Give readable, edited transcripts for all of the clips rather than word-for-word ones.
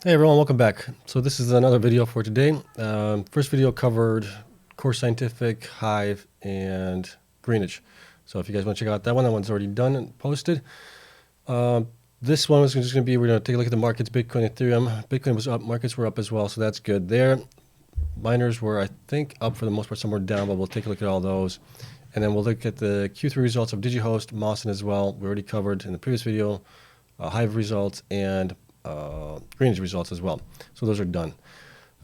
Hey everyone, welcome back. So this is another video for today. First video covered Core Scientific, Hive, and Greenwich. So if you guys want to check out that one's already done and posted. This one was just going to be, we're going to take a look at the markets, Bitcoin, Ethereum. Bitcoin was up, markets were up as well, so that's good there. Miners were, I think, up for the most part, some were down, but we'll take a look at all those. And then we'll look at the Q3 results of Digihost, Mawson as well. We already covered in the previous video, Hive results, and Greenwich results as well. So those are done.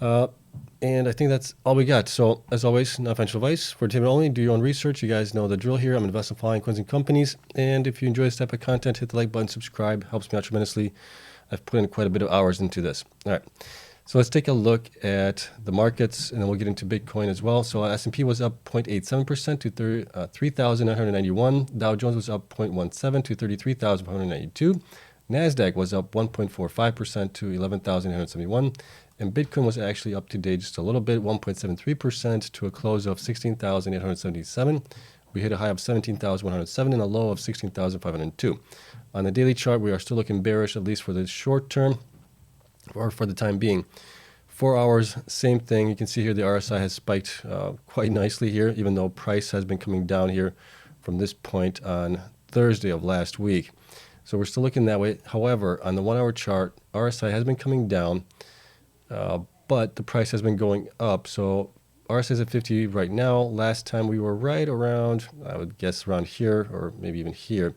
And I think that's all we got. So as always, not financial advice for entertainment only. Do your own research. You guys know the drill here. I'm investing in following coins and companies. And if you enjoy this type of content, hit the like button, subscribe. Helps me out tremendously. I've put in quite a bit of hours into this. All right. So let's take a look at the markets, and then we'll get into Bitcoin as well. So S&P was up 0.87% to 3,991. Dow Jones was up 0.17 to 33,492. NASDAQ was up 1.45% to 11,871. And Bitcoin was actually up today just a little bit, 1.73% to a close of 16,877. We hit a high of 17,107 and a low of 16,502. On the daily chart, we are still looking bearish, at least for the short term, or for the time being. 4 hours, same thing. You can see here the RSI has spiked quite nicely here, even though price has been coming down here from this point on Thursday of last week. So we're still looking that way. However, on the 1 hour chart, RSI has been coming down, but the price has been going up. So RSI is at 50 right now. Last time we were right around, I would guess around here, or maybe even here.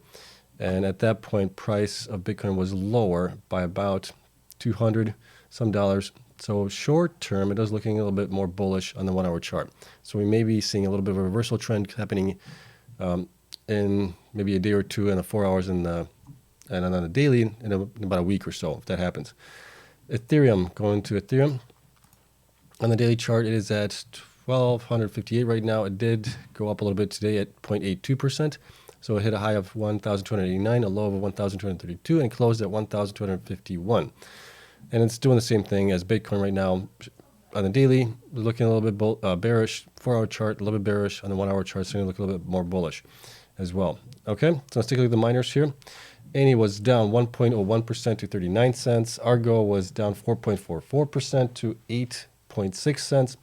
And at that point, price of Bitcoin was lower by about 200 some dollars. So short term, it is looking a little bit more bullish on the 1 hour chart. So we may be seeing a little bit of a reversal trend happening in maybe a day or two, and the 4 hours and on the daily in about a week or so, if that happens. Ethereum, going to Ethereum. On the daily chart, it is at 1,258 right now. It did go up a little bit today at 0.82%. So it hit a high of 1,289, a low of 1,232, and closed at 1,251. And it's doing the same thing as Bitcoin right now. On the daily, we're looking a little bit bearish. 4 hour chart, a little bit bearish. On the 1 hour chart, it's going to look a little bit more bullish as well. Okay, so let's take a look at the miners here. Annie was down 1.01% to 39 cents. Argo was down 4.44% to 8.6 cents.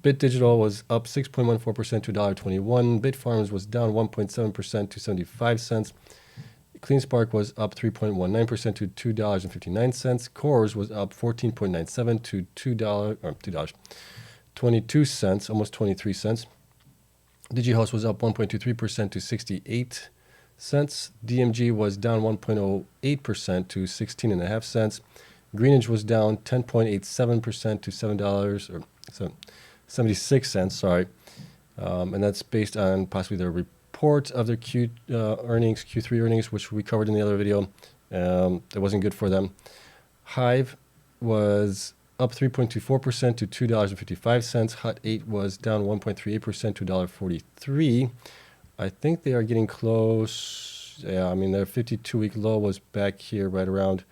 Bit Digital was up 6.14% to $1.21. Bitfarms was down 1.7% to 75 cents. CleanSpark was up 3.19% to $2.59. Cores was up 14.97 to $2.22, almost 23 cents. Digihost was up 1.23% to 68 cents. DMG was down 1.08% to 16.5 cents. Greenwich was down 10.87% to $7.76. Sorry, and that's based on possibly their report of their Q3 earnings, which we covered in the other video. It wasn't good for them. Hive was up 3.24% to $2.55. Hut 8 was down 1.38% to $1.43. I think they are getting close. Yeah, I mean, their 52-week low was back here right around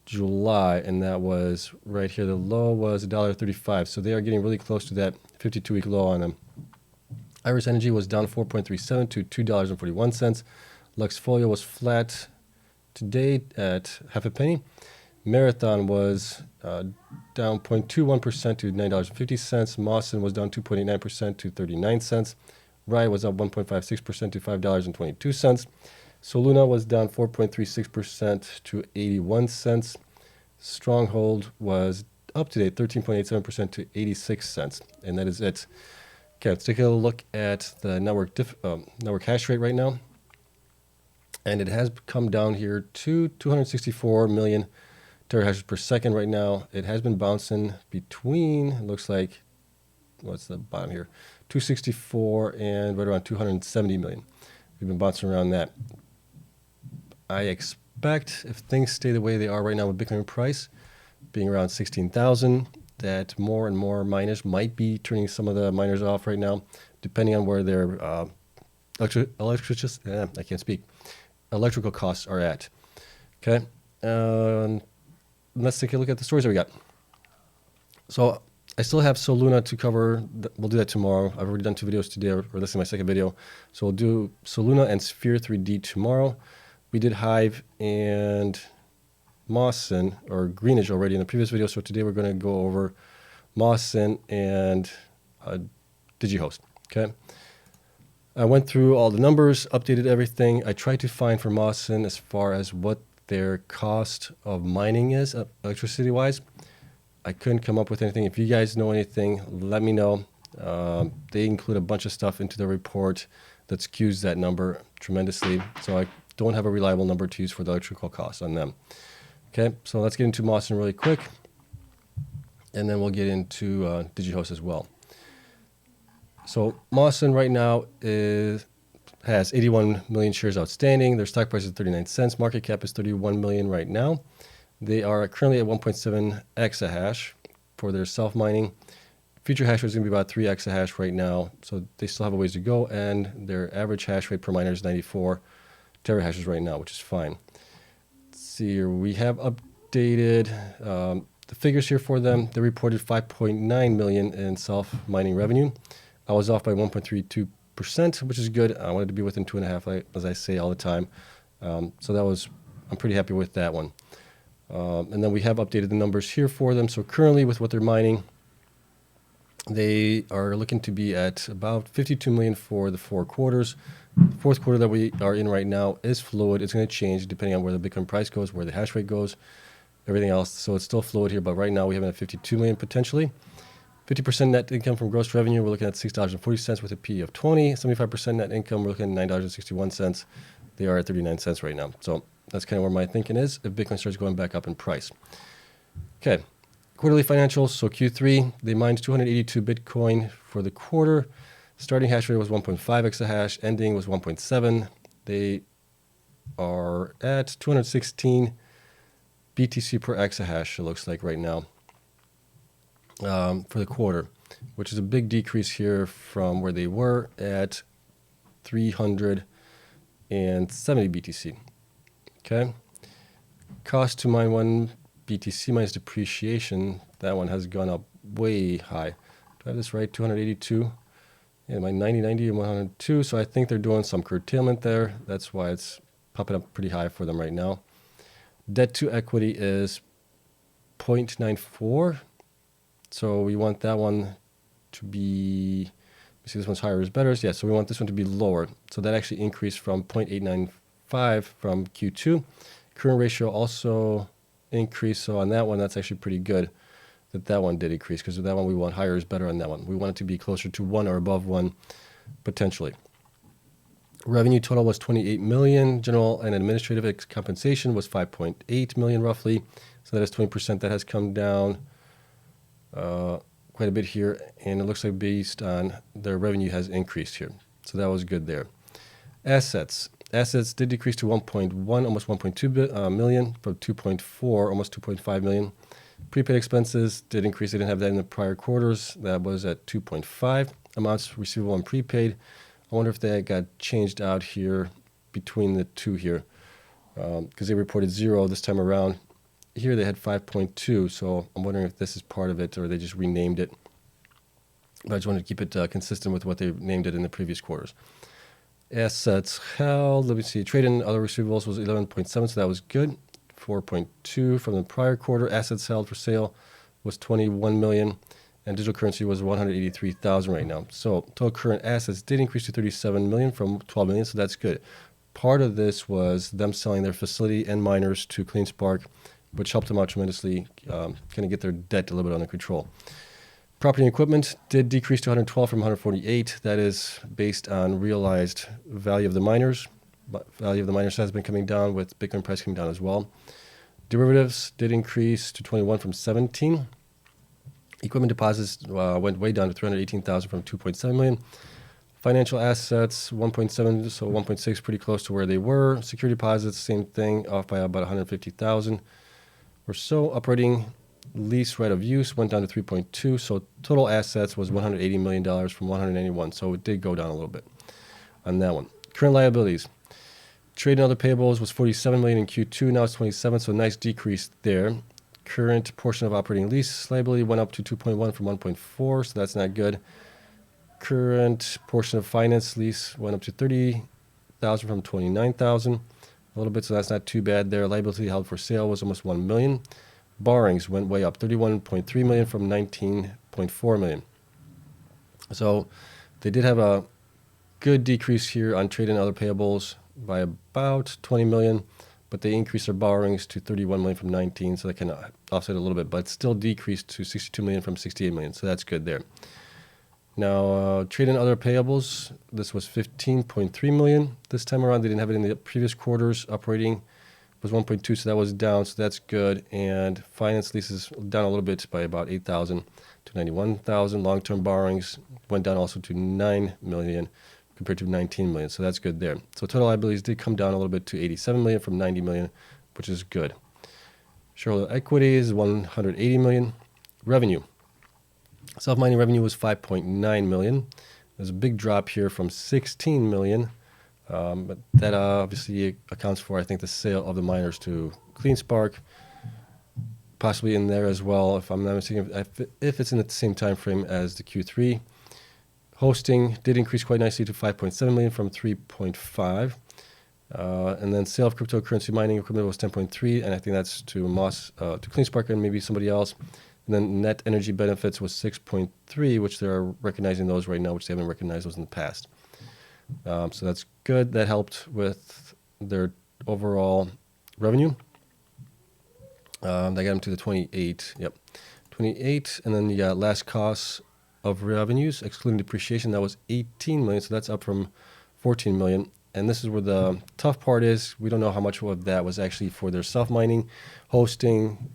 July, and that was right here. The low was $1.35. So they are getting really close to that 52-week low on them. Iris Energy was down 4.37 to $2.41. Luxfolio was flat today at half a penny. Marathon was down 0.21% to $9.50. Mawson was down 2.89% to 39 cents. Rye was up 1.56% to $5.22. Soluna was down 4.36% to 81 cents. Stronghold was up today 13.87% to 86 cents. And that is it. Okay, let's take a look at the network hash rate right now. And it has come down here to 264 million terahashes per second right now. It has been bouncing between, it looks like, what's the bottom here? 264 and right around 270 million. We've been bouncing around that. I expect if things stay the way they are right now with Bitcoin price being around 16,000, that more and more miners might be turning some of the miners off right now, depending on where their electrical costs are at. Okay, let's take a look at the stories that we got. So I still have Soluna to cover. We'll do that tomorrow. I've already done 2 videos today, or this is my second video. So we'll do Soluna and Sphere 3D tomorrow. We did Hive and Mawson or Greenwich already in the previous video. So today we're going to go over Mawson and Digihost. Okay. I went through all the numbers, updated everything. I tried to find for Mawson as far as what their cost of mining is, electricity-wise. I couldn't come up with anything. If you guys know anything, let me know. They include a bunch of stuff into the report that skews that number tremendously. So I don't have a reliable number to use for the electrical costs on them. Okay, so let's get into Mawson really quick. And then we'll get into Digihost as well. So Mawson right now has 81 million shares outstanding. Their stock price is 39 cents. Market cap is 31 million right now. They are currently at 1.7 exahash for their self-mining. Future hash rate is going to be about 3 exahash right now. So they still have a ways to go. And their average hash rate per miner is 94 terahashes right now, which is fine. Let's see here. We have updated the figures here for them. They reported 5.9 million in self-mining revenue. I was off by 1.32%, which is good. I wanted to be within 2.5, as I say all the time. So that was, I'm pretty happy with that one. And then we have updated the numbers here for them. So currently with what they're mining, they are looking to be at about 52 million for the 4 quarters. Fourth quarter that we are in right now is fluid. It's going to change depending on where the Bitcoin price goes, where the hash rate goes, everything else. So it's still fluid here, but right now we have it at 52 million potentially. 50% net income from gross revenue, we're looking at $6.40 with a P of 20. 75% net income, we're looking at $9.61. They are at 39 cents right now. So that's kind of where my thinking is if Bitcoin starts going back up in price. Okay, quarterly financials. So Q3, they mined 282 Bitcoin for the quarter. Starting hash rate was 1.5 exahash. Ending was 1.7. They are at 216 BTC per exahash, it looks like right now. For the quarter, which is a big decrease here from where they were at 370 BTC. Okay. Cost to mine 1 BTC minus depreciation, that one has gone up way high. Do I have this right? 282. Yeah, my 90, 90, and 102. So I think they're doing some curtailment there. That's why it's popping up pretty high for them right now. Debt to equity is 0.94. So we want that one to be, see this one's higher is better. Yeah, so we want this one to be lower. So that actually increased from 0.895 from Q2. Current ratio also increased. So on that one, that's actually pretty good that one did increase, because that one we want higher is better on that one. We want it to be closer to 1 or above 1 potentially. Revenue total was 28 million. General and administrative compensation was 5.8 million roughly. So that is 20%. That has come down quite a bit here, and it looks like based on their revenue has increased here. So that was good there. Assets did decrease to 1.1, almost 1.2 million from 2.4, almost 2.5 million. Prepaid expenses did increase. They didn't have that in the prior quarters. That was at 2.5. Amounts receivable and prepaid. I wonder if that got changed out here between the two here, because they reported 0 this time around. Here they had 5.2, so I'm wondering if this is part of it or they just renamed it. But I just wanted to keep it consistent with what they named it in the previous quarters. Assets held, let me see, trade and other receivables was 11.7, so that was good. 4.2 from the prior quarter. Assets held for sale was 21 million, and digital currency was 183,000 right now. So total current assets did increase to 37 million from 12 million, so that's good. Part of this was them selling their facility and miners to CleanSpark, which helped them out tremendously, kind of get their debt a little bit under control. Property and equipment did decrease to 112 from 148. That is based on realized value of the miners. Value of the miners has been coming down with Bitcoin price coming down as well. Derivatives did increase to 21 from 17. Equipment deposits went way down to 318,000 from 2.7 million. Financial assets 1.7, so 1.6, pretty close to where they were. Security deposits, same thing, off by about 150,000 or so. Operating lease right of use went down to 3.2, so total assets was $180 million from 191, so it did go down a little bit on that one. Current liabilities. Trade and other payables was 47 million in Q2, now it's 27, so a nice decrease there. Current portion of operating lease liability went up to 2.1 from 1.4, so that's not good. Current portion of finance lease went up to 30,000 from 29,000. a little bit, so that's not too bad there. Liability held for sale was almost 1 million. Borrowings went way up, 31.3 million from 19.4 million. So they did have a good decrease here on trade and other payables by about 20 million, but they increased their borrowings to 31 million from 19, so they can offset a little bit, but still decreased to 62 million from 68 million, so that's good there. Now, trade and other payables, this was 15.3 million. This time around, they didn't have it in the previous quarters. Operating was 1.2, so that was down, so that's good. And finance leases down a little bit by about 8,000 to 91,000. Long-term borrowings went down also to 9 million compared to 19 million, so that's good there. So total liabilities did come down a little bit to 87 million from 90 million, which is good. Shareholder equity is 180 million. Revenue. Self-mining revenue was 5.9 million. There's a big drop here from 16 million, but that obviously accounts for, I think, the sale of the miners to CleanSpark, possibly in there as well, if I'm not mistaken, if it's in the same time frame as the Q3. Hosting did increase quite nicely to 5.7 million from 3.5. And then sale of cryptocurrency mining equipment was 10.3, and I think that's to CleanSpark and maybe somebody else. And then net energy benefits was 6.3, which they're recognizing those right now, which they haven't recognized those in the past. So that's good. That helped with their overall revenue. They got them to the 28. Yep, 28. And then you got last costs of revenues, excluding depreciation, that was 18 million. So that's up from 14 million. And this is where the tough part is. We don't know how much of that was actually for their self-mining, hosting.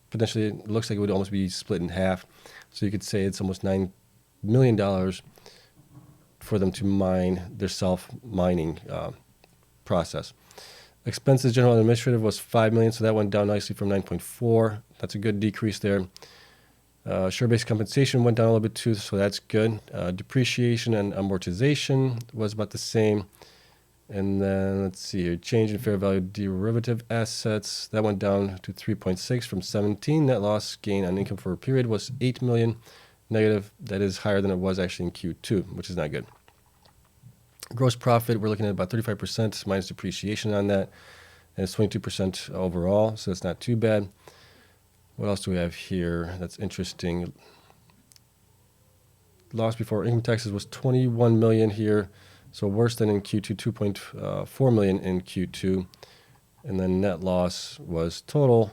Potentially, it looks like it would almost be split in half. So you could say it's almost $9 million for them to mine their self-mining process. Expenses, general and administrative, was 5 million, so that went down nicely from 9.4. That's a good decrease there. Share-based compensation went down a little bit too, so that's good. Depreciation and amortization was about the same. And then let's see here, change in fair value derivative assets, that went down to 3.6 from 17. Net loss gain on income for a period was 8 million negative. That is higher than it was actually in Q2, which is not good. Gross profit, we're looking at about 35% minus depreciation on that, and it's 22% overall, so it's not too bad. What else do we have here that's interesting? Loss before income taxes was 21 million here. So worse than in Q2, 2.4 million in Q2. And then net loss was total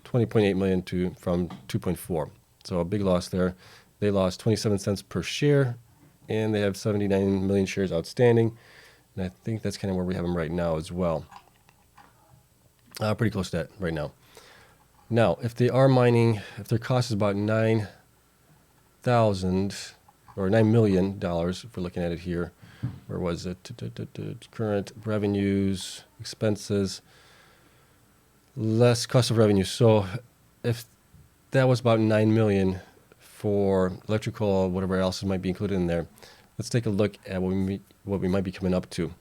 20.8 million from 2.4. So a big loss there. They lost 27 cents per share, and they have 79 million shares outstanding. And I think that's kind of where we have them right now as well. Pretty close to that right now. Now, if they are mining, if their cost is about $9,000 or $9 million, if we're looking at it here, where was it? Current revenues, expenses, less cost of revenue. So if that was about 9 million for electrical, whatever else might be included in there, let's take a look at what we might be coming up to.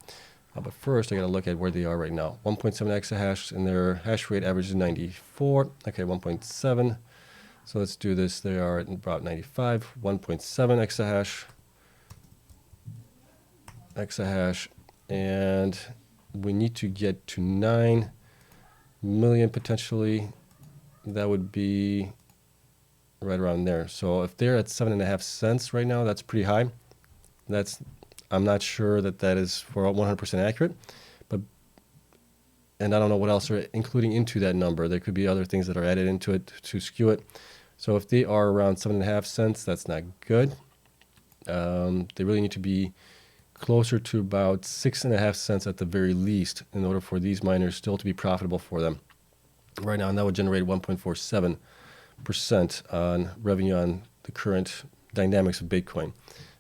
But first, I got to look at where they are right now. 1.7 exahash, and their hash rate average is 94. Okay, 1.7. So let's do this. They are at about 95. 1.7 exahash, and we need to get to 9 million potentially. That would be right around there. So if they're at 7.5 cents right now, that's pretty high. I'm not sure that is for 100% accurate, and I don't know what else are including into that number. There could be other things that are added into it to skew it. So if they are around 7.5 cents, that's not good. They really need to be closer to about 6.5 cents at the very least in order for these miners still to be profitable for them right now. And that would generate 1.47% on revenue on the current dynamics of Bitcoin.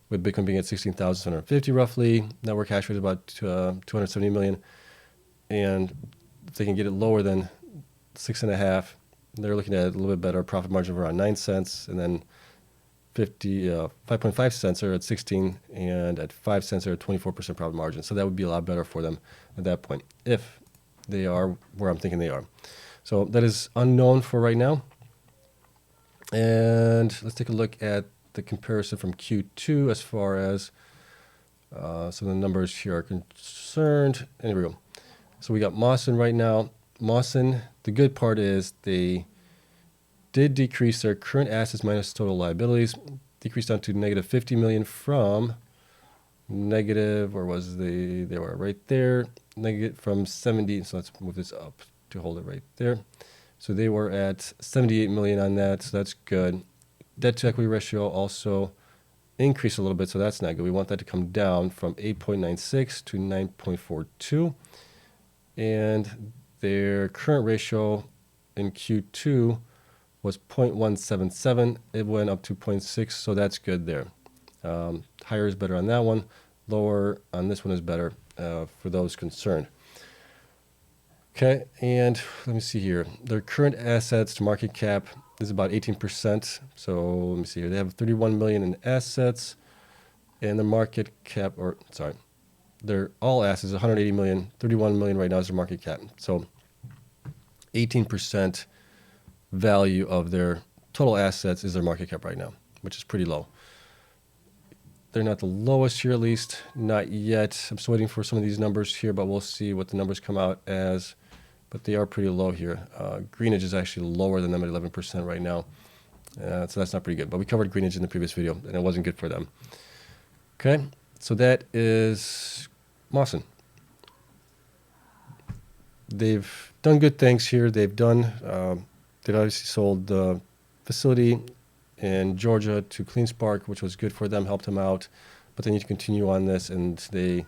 With Bitcoin being at 16,750 roughly, network hash rate is about 270 million. And if they can get it lower than 6.5, they're looking at a little bit better profit margin of around 9 cents, and then 5.5 cents are at 16, and at 5 cents are at 24% profit margin. So that would be a lot better for them at that point, if they are where I'm thinking they are. So that is unknown for right now. And let's take a look at the comparison from Q2 as far as some of the numbers here are concerned. And here we go. So we got Mawson right now. Mawson, the good part is they did decrease their current assets minus total liabilities, decreased down to negative 50 million from negative, or was they were right there, negative from 70. So let's move this up to hold it right there. So they were at 78 million on that, so that's good. Debt to equity ratio also increased a little bit, so that's not good. We want that to come down from 8.96 to 9.42. And their current ratio in Q2 was 0.177. It went up to 0.6, so that's good there. Higher is better on that one. Lower on this one is better for those concerned. Okay, and let me see here. Their current assets to market cap is about 18%. So let me see here. They have 31 million in assets, and the market cap, or sorry, their all assets 180 million. 31 million right now is their market cap. So 18% value of their total assets is their market cap right now, which is pretty low. They're not the lowest here, at least not yet. I'm still waiting for some of these numbers here, but we'll see what the numbers come out as. But they are pretty low here. Greenage is actually lower than them at 11% right now. So that's not pretty good. But we covered Greenage in the previous video, and it wasn't good for them. Okay, so that is Mawson. They've done good things here. They've obviously sold the facility in Georgia to CleanSpark, which was good for them, helped them out. But they need to continue on this, and they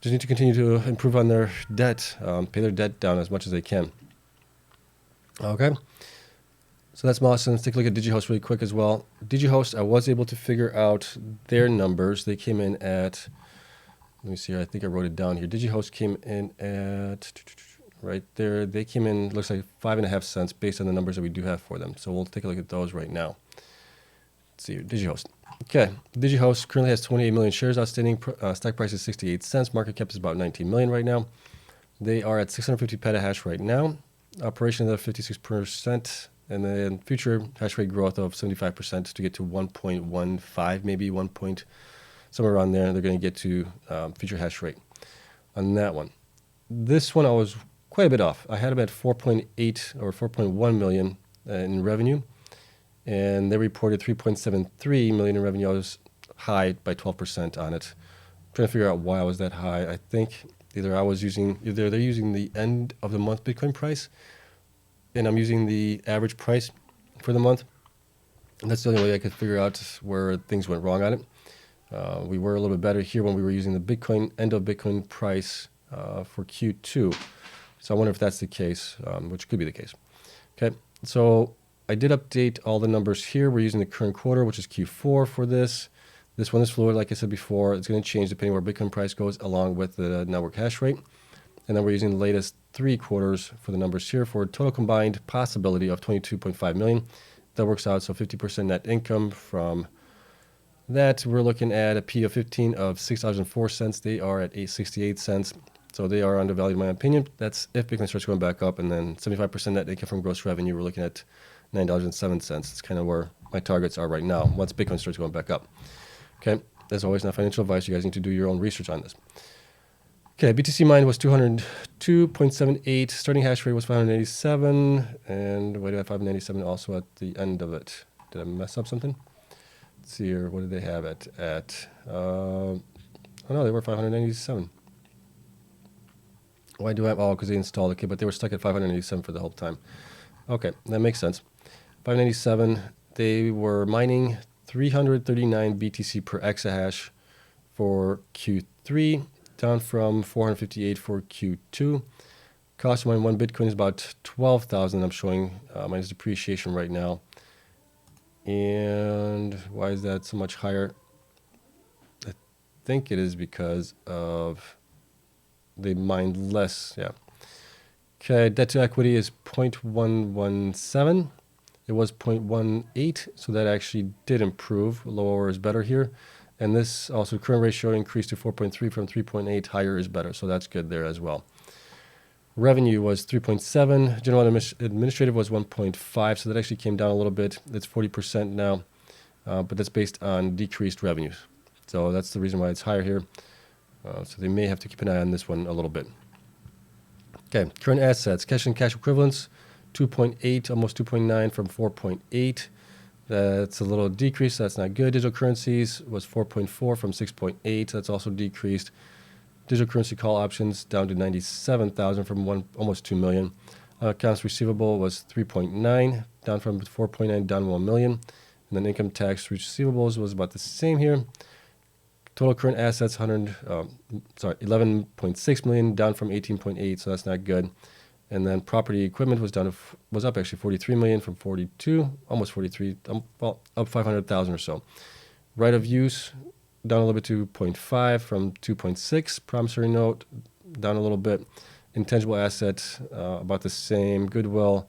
just need to continue to improve on their debt, pay their debt down as much as they can. Okay, so that's Mawson. Let's take a look at Digihost really quick as well. Digihost, I was able to figure out their numbers. They came in at, let me see here, I think I wrote it down here. Digihost came in at, right there, they came in, looks like 5.5 cents based on the numbers that we do have for them. So we'll take a look at those right now. Let's see here, Digihost. Okay, Digihost currently has 28 million shares outstanding. Stock price is 68 cents. Market cap is about 19 million right now. They are at 650 petahash right now. Operation of 56%, and then future hash rate growth of 75% to get to 1.15, maybe 1 point, somewhere around there. They're going to get to future hash rate on that one. This one I was quite a bit off. I had them at 4.8 or 4.1 million in revenue, and they reported 3.73 million in revenue. I was high by 12% on it. I'm trying to figure out why I was that high. I think either they're using the end of the month Bitcoin price, and I'm using the average price for the month. And that's the only way I could figure out where things went wrong on it. We were a little bit better here when we were using the Bitcoin end of Bitcoin price for Q2. So I wonder if that's the case, which could be the case. Okay, so I did update all the numbers here. We're using the current quarter, which is Q4 for this. This one is fluid, like I said before. It's going to change depending where Bitcoin price goes, along with the network hash rate. And then we're using the latest 3 quarters for the numbers here for a total combined possibility of 22.5 million. That works out, so 50% net income from that. We're looking at a P of 15 of $6.04. They are at 8.68 cents. So they are undervalued in my opinion. That's if Bitcoin starts going back up, and then 75% net income from gross revenue. We're looking at $9.07. It's kind of where my targets are right now once Bitcoin starts going back up. Okay, as always, not financial advice. You guys need to do your own research on this. Okay, BTC mine was 202.78. Starting hash rate was 587. And why do I have 597 also at the end of it? Did I mess up something? Let's see here. What did they have it at? Oh no, they were 597. Why do I have, oh, because they installed, okay, but they were stuck at 587 for the whole time. Okay, that makes sense. 597, they were mining 339 BTC per exahash for Q3, down from 458 for Q2. Cost to mine 1 Bitcoin is about 12,000, I'm showing minus depreciation right now. And why is that so much higher? I think it is because of they mined less, yeah. Okay, debt to equity is 0.117. It was 0.18, so that actually did improve. Lower is better here. And this also current ratio increased to 4.3 from 3.8. Higher is better, so that's good there as well. Revenue was 3.7. General administrative was 1.5, so that actually came down a little bit. It's 40% now, but that's based on decreased revenues. So that's the reason why it's higher here. So they may have to keep an eye on this one a little bit. Okay, current assets, cash and cash equivalents, 2.8, almost 2.9 from 4.8. That's a little decrease. That's not good. Digital currencies was 4.4 from 6.8. That's also decreased. Digital currency call options down to 97,000 from almost 2 million. Accounts receivable was 3.9, down from 4.9, down 1 million. And then income tax receivables was about the same here. Total current assets 11.6 million, down from 18.8, so that's not good. And then property equipment was up actually 43 million from 42, almost 43, well, up 500,000 or so. Right of use down a little bit to 0.5 from 2.6. Promissory note down a little bit. Intangible asset about the same. Goodwill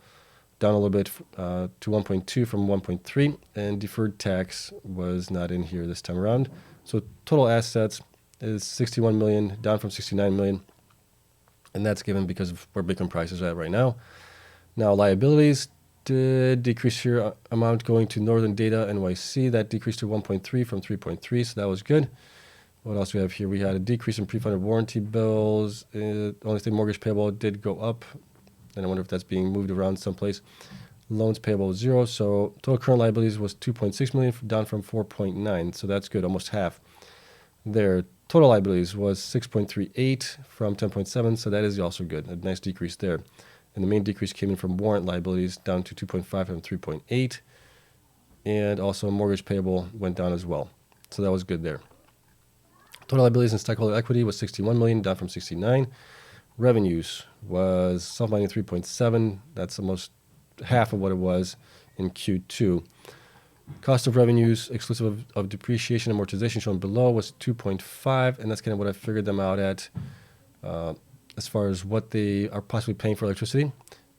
down a little bit to 1.2 from 1.3. And deferred tax was not in here this time around. So total assets is 61 million, down from 69 million. And that's given because of where Bitcoin prices are at right now. Now liabilities did decrease here, amount going to Northern Data NYC. That decreased to 1.3 from 3.3, so that was good. What else do we have here? We had a decrease in pre-funded warranty bills. Only thing, mortgage payable did go up. And I wonder if that's being moved around someplace. Loans payable was 0, so total current liabilities was 2.6 million, down from 4.9, so that's good, almost half. Their total liabilities was 6.38 from 10.7, so that is also good, a nice decrease there. And the main decrease came in from warrant liabilities, down to 2.5 from 3.8, and also mortgage payable went down as well, so that was good there. Total liabilities and stockholder equity was 61 million, down from 69. Revenues was self-mining 3.7, that's almost half of what it was in Q2. Cost of revenues, exclusive of depreciation and amortization shown below, was 2.5, and that's kind of what I figured them out at as far as what they are possibly paying for electricity.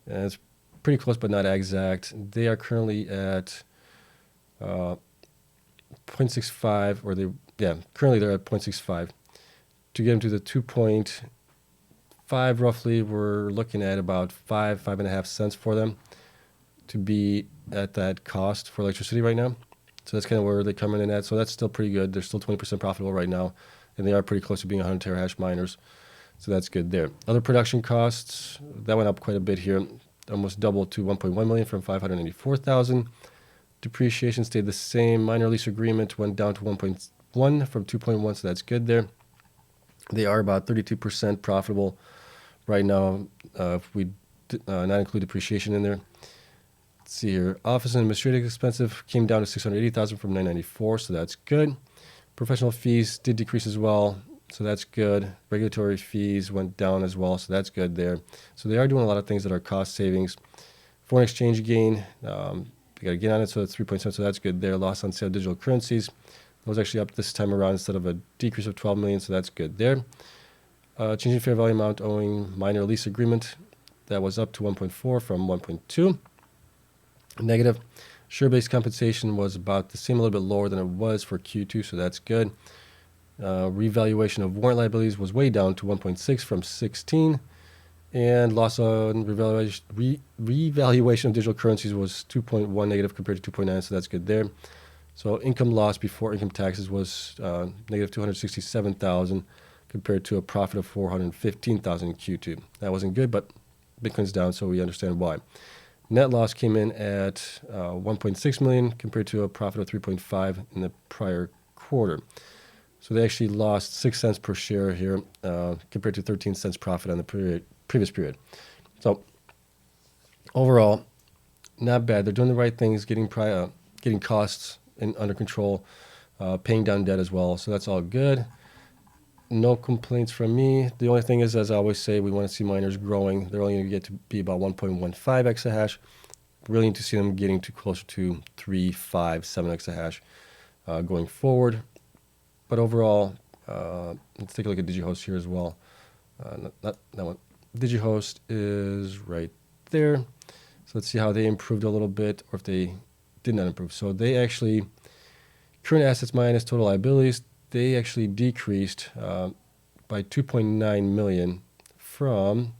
And it's pretty close, but not exact. They are currently at 0.65, or currently they're at 0.65. To get them to the 2.5 roughly, we're looking at about 5.5 cents for them to be at that cost for electricity right now. So that's kind of where they come in at. So that's still pretty good. They're still 20% profitable right now, and they are pretty close to being 100 terahash miners. So that's good there. Other production costs, that went up quite a bit here, almost doubled to 1.1 million from 584,000. Depreciation stayed the same. Miner lease agreement went down to 1.1 from 2.1, so that's good there. They are about 32% profitable right now if we not include depreciation in there. Let's see here. Office and administrative expensive came down to 680,000 from 994, so that's good. Professional fees did decrease as well, so that's good. Regulatory fees went down as well, so that's good there. So they are doing a lot of things that are cost savings. Foreign exchange gain, we got to get on it, so it's 3.7, so that's good there. Loss on sale of digital currencies, that was actually up this time around instead of a decrease of 12 million, so that's good there. Changing fair value amount owing miner lease agreement, that was up to 1.4 from 1.2. Negative. Share-based compensation was about the same, a little bit lower than it was for Q2, so that's good. Revaluation of warrant liabilities was way down to 1.6 from 16. And loss on revaluation of digital currencies was 2.1 negative compared to 2.9, so that's good there. So income loss before income taxes was negative 267,000 compared to a profit of 415,000 in Q2. That wasn't good, but Bitcoin's down, so we understand why. Net loss came in at 1.6 million compared to a profit of 3.5 in the prior quarter. So they actually lost 6 cents per share here compared to 13 cents profit on the previous period. So overall, not bad. They're doing the right things, getting costs under control, paying down debt as well. So that's all good. No complaints from me. The only thing is, as I always say, we want to see miners growing. They're only going to get to be about 1.15 exahash. Really need to see them getting to closer to 3, 5, 7 exahash going forward. But overall, let's take a look at Digihost here as well. Not that one. Digihost is right there. So let's see how they improved a little bit, or if they did not improve. So they actually, current assets minus total liabilities, they actually decreased by 2.9 million from,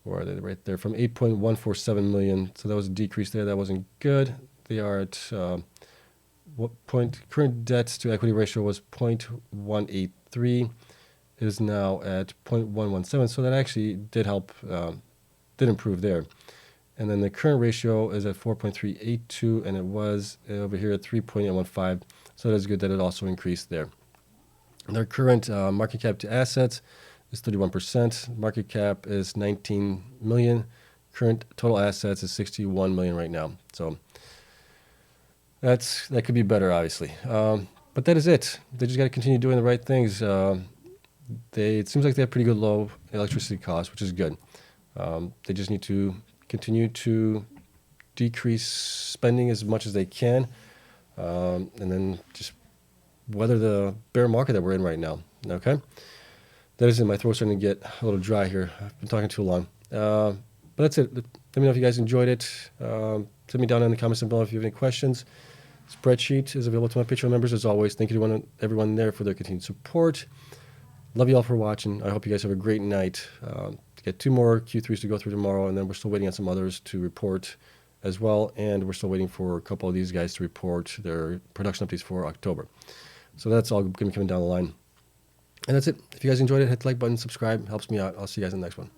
where are they right there, from 8.147 million. So that was a decrease there. That wasn't good. They are at what point? Current debt to equity ratio was 0.183, is now at 0.117. So that actually did help, did improve there. And then the current ratio is at 4.382, and it was over here at 3.815. So that's good that it also increased there. And their current market cap to assets is 31%. Market cap is 19 million. Current total assets is 61 million right now. So that could be better, obviously. But that is it. They just got to continue doing the right things. It seems like they have pretty good low electricity costs, which is good. They just need to continue to decrease spending as much as they can, and then just weather the bear market that we're in right now. Okay, that is it. My throat's starting to get a little dry here. I've been talking too long. But that's it. Let me know if you guys enjoyed it. Send me down in the comments below if you have any questions. Spreadsheet is available to my Patreon members as always. Thank you to everyone there for their continued support. Love you all for watching. I hope you guys have a great night. Get 2 more Q3s to go through tomorrow, and then we're still waiting on some others to report as well, and we're still waiting for a couple of these guys to report their production updates for October. So that's all going to be coming down the line. And that's it. If you guys enjoyed it, hit the like button, subscribe. Helps me out. I'll see you guys in the next one.